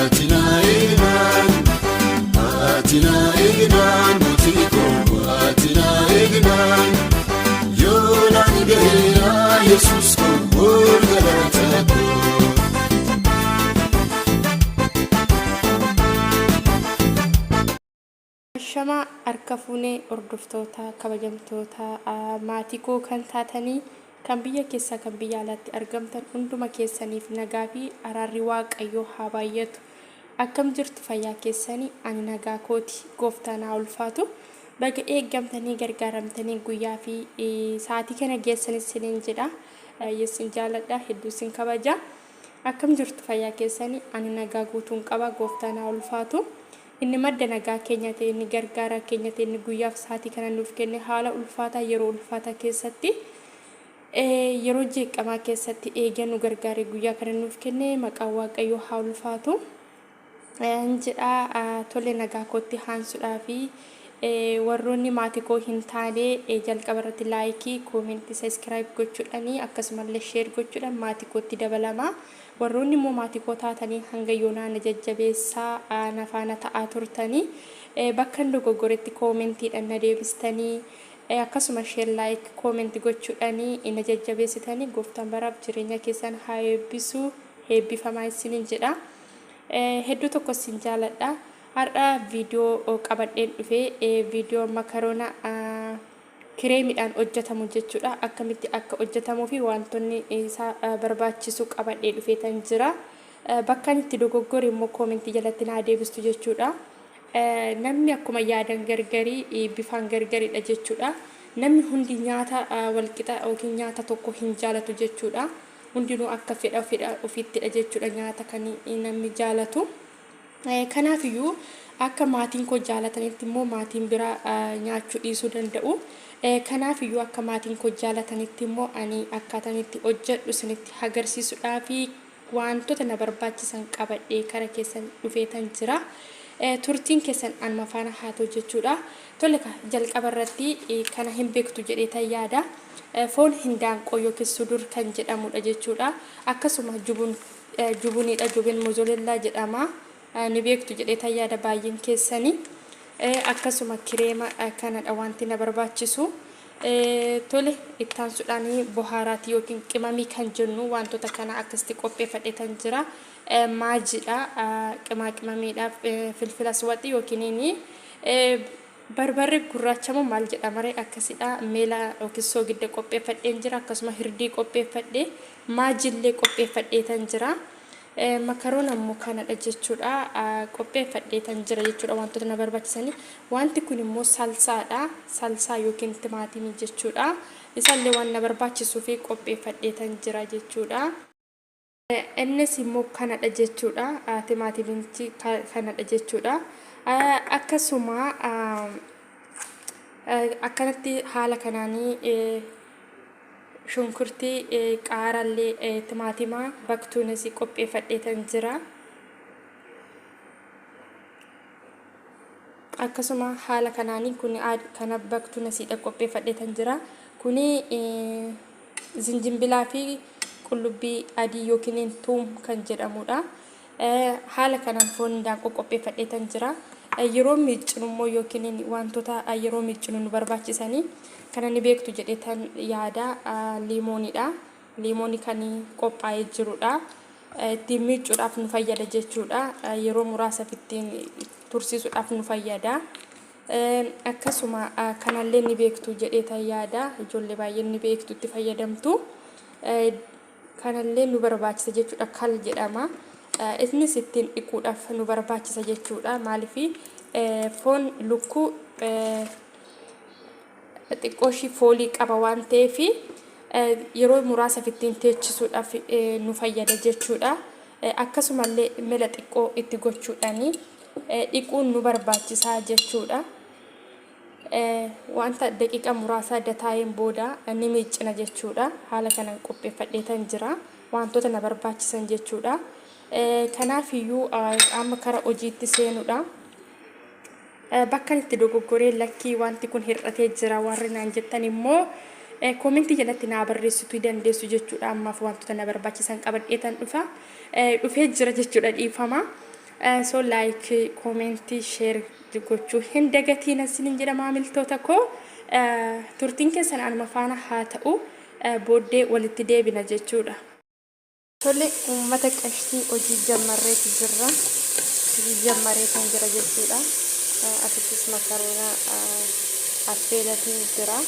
Atina egnan mutiko atina egnan yolan geya Jesus ko burgalata shama arkafune ordoftoota kabajamtoota maatikoo kan taatanii kan biyya keessa kan biyya alaatti argamtan hunduma keessaniif nagaa fi araarri waaqayyoo haa baay'atu. Akkam jirtu fayyaa keessanii ani nagaa kooti gooftaan haa ulfaatu. Baga eeggamtanii gargaaramtanii guyyaa fi sa'aatii kana geessanis siniin jedha. Yesin jaaladha hedduu sin kabaja. Akkam jirtu fayyaa keessanii ani nagaa guutuun qaba gooftaan haa ulfaatu. Inni madda nagaa keenya ta'e inni gargaara keenya ta'e inni guyyaa fi sa'aatii kana nuuf kenne haala ulfaataa yeroo ulfaataa keessatti yeroo jeeqamaa keessatti eegee nu gargaare guyyaa kana nuuf kenne maqaa waaqayyoo haa ulfaatu. Jedha tole nagaa kootti haansuudhaa fi warroonni maatikoo hin taane jalqaba irratti laayikii koomentii sabiskiraayib gochuudhaanii akkasumallee sheer gochuudhaan maatikootti dabalama. Warroonni immoo maatikoo taatanii hanga yoonaa na jajjabeessaa na faana ta'aa turtanii bakka dogoggoretti koomentiidhaan na deebistanii akkasuma sheer laayik koomentii gochuudhaanii na jajjabeessitanii gooftaan baraaf jireenya keessan haa eebbisu eebbifamaa isiniin jedha. Hedduu tokko sin jaaladha. Har'a viidiyoo qabadheen dhufee viidiyoo makaroona kireemiidhaan hojjetamu jechuudha. Akkamitti akka hojjetamuu fi wantoonni isaa barbaachisu qabadhee dhufee tan jira. Bakka itti dogoggore immoo koomentii jalatti naa deebistu jechuudha. Namni akkuma yaadan gargarii bifaan gargariidha jechuudha. Namni hundi nyaata walqixa yookiin nyaata tokko hin jaalatu jechuudha. Hundinuu akka fedha ofiittidha jechuudha nyaata kan namni jaalatu. Kanaafiyyuu akka maatiin koo jaalatanitti immoo maatiin biraa nyaachuu dhiisuu danda'u. Kanaafiyyuu akka maatiin koo jaalatanitti immoo ani akkaataan itti hojjedhu isinitti agarsiisuudhaa fi wantoota na barbaachisan qabadhee kara keessan dhufeetan jira. Turtiin keessan anuma faana haa ta'u jechuudha. Tole jalqaba irratti kana hin beektu jedhee tan yaada. Foon hindaanqoo yookiin sudur kan jedhamudha jechuudha. Akkasuma jubuniidha jubin mozoleellaa jedhama. Ni beektu jedhee tan yaada baay'een keessanii. Akkasuma kireema kanadha wanti na barbaachisu. Tole ittaansuudhaan bohaaraatii yookiin qimamii kan jennu wantoota kana akkasitti qopheeffadhee tan jira. Maajiidha qimamiidhaaf filfilas waxii yookiin barbarri gurraachamu maal jedhamare akkasidha meela yookiin soogidda qopheeffadheen jira akkasuma hirdii qopheeffadhee maajillee qopheeffadhee tan jira. Makaroona immoo kanadha jechuudha qopheeffadhee tan jira jechuudha wantoota na barbaachisanii. Wanti kun immoo salsaadha salsaa yookiin timaatimii jechuudha. Isaallee waan na barbaachisuu fi qopheeffadhee tan jira jechuudha. Innis immoo kanadha jechuudha timaatimichi kanadha jechuudha. Akkasuma akkanatti haala kanaanii shunkurtii qaaraallee timaatimaa baktuunis qopheeffadhee tan jira. Akkasuma haala kanaanii kun kana baktuunis qopheeffadhee tan jira. Kuni zinjimbilaa fi qullubbii adii yookiin tuum kan jedhamudha. Haala kanaan foon hindaanqoo qopheeffadhee tan jira. Yeroo miicinu immoo yookiin wantoota yeroo miicinu nu barbaachisanii kana ni beektu jedhee tan yaada liimooniidha. Liimoonii kan qophaa'ee jirudha. Ittiin miicuudhaaf nu fayyada jechuudha. Yeroo muraasaaf ittiin tursiisuudhaaf nu fayyada. Akkasuma kanallee ni beektu jedhee tan yaada. Ijoollee baay'een ni beektu itti fayyadamtu. Kanallee nu barbaachisa jechuudha kal jedhama. Innis ittiin dhiquudhaaf nu barbaachisa jechuudha. Maaliif foon lukkuu xiqqooshii foolii qaba waan ta'eef yeroo muraasaaf ittiin teechisuudhaaf nu fayyada jechuudha. Akkasumallee mela xiqqoo itti gochuudhaan dhiquun nu barbaachisa jechuudha. Wanta daqiiqa muraasa dataayeen booda ni miicina jechuudha. Haala kanaan qopheeffadhee tan jira. Wantoota na barbaachisan jechuudha. Kanaafiyyuu amma kara hojiitti seenuudha. Bakka itti dogoggoree lakkii wanti kun hir'atee jira warri naan jettan immoo koomentii jalatti naa barreessituu dandeessu jechuudha. Ammaaf wantoota na barbaachisan qabadhee tan dhufee jira jechuudha dhiifama. So like comment share gochuu hin dagatiin asinin jedha maamiltoota koo turtiin keessan anuma faana haa ta'u booddee walitti deebina jechuudha. Tole uummata qashtii hojii jammarreetu jirra. Hojii jammarree kan jira jechuudha. Asittis makaroona affeelatiin jira.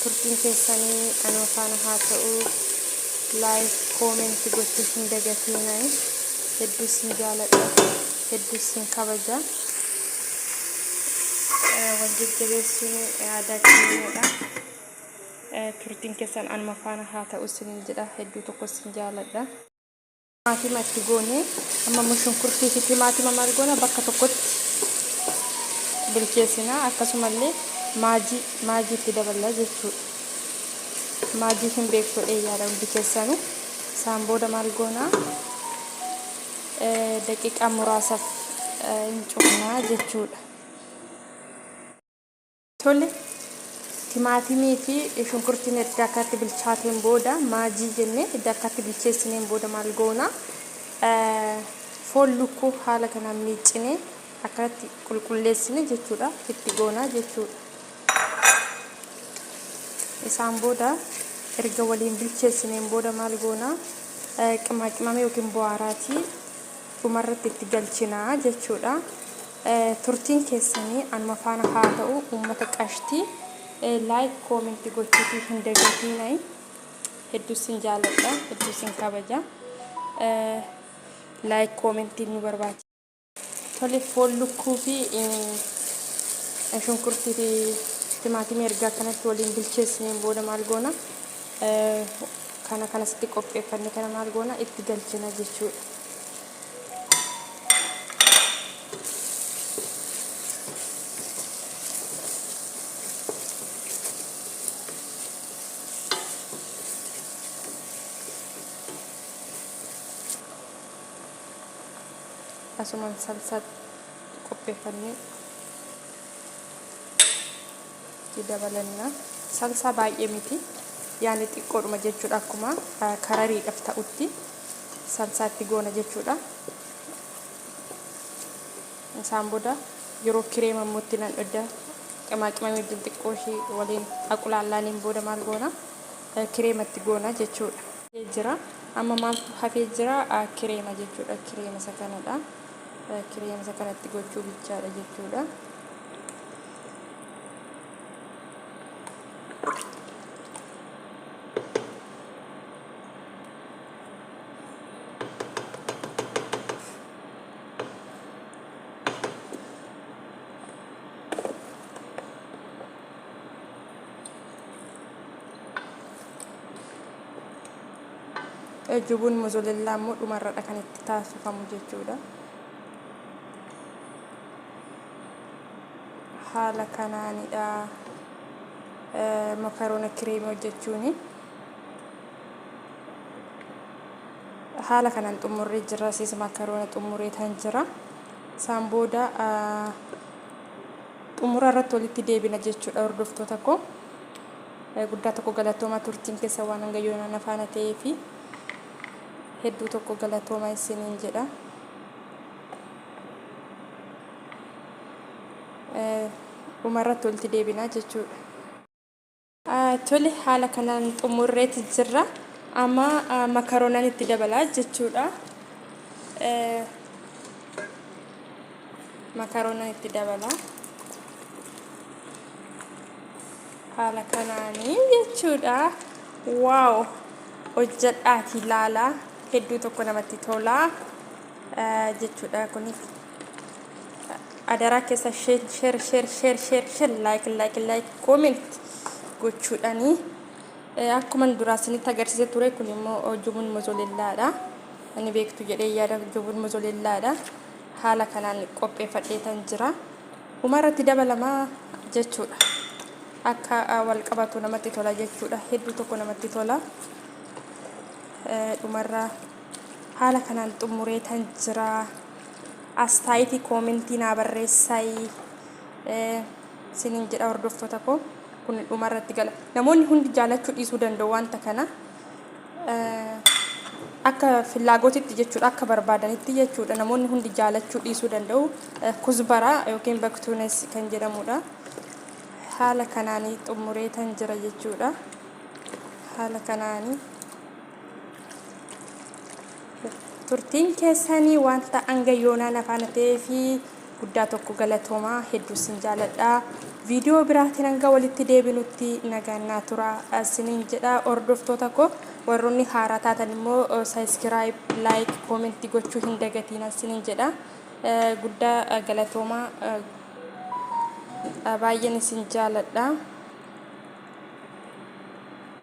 Turtiin keessanii anuma faana haa ta'u like comment gochuu hin dagatiin. Hedduu sin jaaladha. Hedduu sin kabaja. Wal jajjabeessuun aadaa keenyadha. Turtiin keessan anuma faana haa ta'u sin jedha. Hedduu tokko sin jaaladha. Maatima itti goone amma shunkurtii fi timaatima maal goona bakka tokkotti bilcheessina. Akkasumallee maajii itti daballa jechuudha. Maajii hin beektu dheeyyaadha hundi keessanuu. Isaan booda maal goona daqiiqaa muraasaaf hin cufnaa jechuudha. Tole timaatimii fi shunkurtiin edda akkatti bilchaateen booda maajii jennee edda akkatti bilcheessineen booda maal goona foon lukkuu haala kanaan miiccinee akkatti qulqulleessine jechuudha itti goona jechuudha. Isaan booda erga waliin bilcheessineen booda maal goona qimaqimame yookiin bu'aaraatii dhumarratti itti galchinaa jechuudha. Turtiin keessanii anuma faana haa ta'u uummata qashtii like comment gochuutii hin dagatiin. Hedduu sin jaaladha. Hedduu sin kabaja. Like comment nu barbaachisa. Tole foon lukkuu fi shunkurtii fi timaatimii erga kanatti waliin bilcheessineen booda maal goona kanatti qopheeffanne kana maal goona itti galchina jechuudha. Asuman salsa qopheeffannee itti dabalanna. Salsa baay'ee miti yaani xiqqoodhuma jechuudha akkuma karariidhaaf ta'utti salsa itti goona jechuudha. Isaan booda yeroo kireema immoo nan dhadda qimaqimame wajjin xiqqoo ishee waliin aqulaallaaniin booda maal goona kireema itti goona jechuudha. Jira amma maaltu hafee jira kireema jechuudha. Kireema isa kanadha. Kireema isa kanatti gochuu bichaadha jechuudha. Jubuun mozzarella immoo dhumarradha kan itti taasifamu jechuudha. Haala kanaanidha makaroona kireemii hojjechuuni. Haala kanaan xumurree jira. Siis makaroona xumuree tan jira. Isaan booda xumura irratti walitti deebina jechuudha hordoftoota koo. Guddaa tokko galatooma turtiin keessa waan hanga yoona nafaana ta'ee fi hedduu tokko galatooma isiniin jedha. Dhumarratti walitti deebinaa jechuudha. Tole haala kanaan xumurreeti jirra. Amma makaroonaan itti dabalaa jechuudha. Makaroonaan itti dabalaa. Haala kanaanii jechuudha. Wow! Hojjedhaati ilaalaa. Hedduu tokko namatti tolaa jechuudha kuni. Adaraa keessa share like comment gochuudhaani. Akkuma duraa isinitti agarsiisee ture kun immoo jubuun mozolellaadha. Ani beektu jedhee yaada jubuun mozolellaadha. Haala kanaan qopheeffadhee tan jira. Dhumarratti dabalamaa jechuudha. Akka wal qabatu namatti tola jechuudha. Hedduu tokko namatti tola. Dhumarraa haala kanaan xumuree tan jira. Astaayitii koomentii naa barreessaayi sinin jedha hordoftoota koo. Kun dhumarratti gala. Namoonni hundi jaalachuu dhiisuu danda'u wanta kana. akka filaagotitti jechuudha akka barbaadanitti jechuudha namoonni hundi jaalachuu dhiisuu danda'u kuzbara yookiin baktuunes kan jedhamudha haala kanaanii xumureetan jira jechuudha haala kanaanii turtiin keessanii wanta angayyoonaa nafaana ta'ee fi guddaa tokko galatoomaa hedduu sin jaaladha viidiyoo biraatiin hanga walitti deebinutti nagaan tura isiniin jedha hordoftoota koo warroonni haaraa taatan immoo subscribe like comment gochuu hin dagatiin isiniin jedha guddaa galatoomaa baay'een isin jaaladha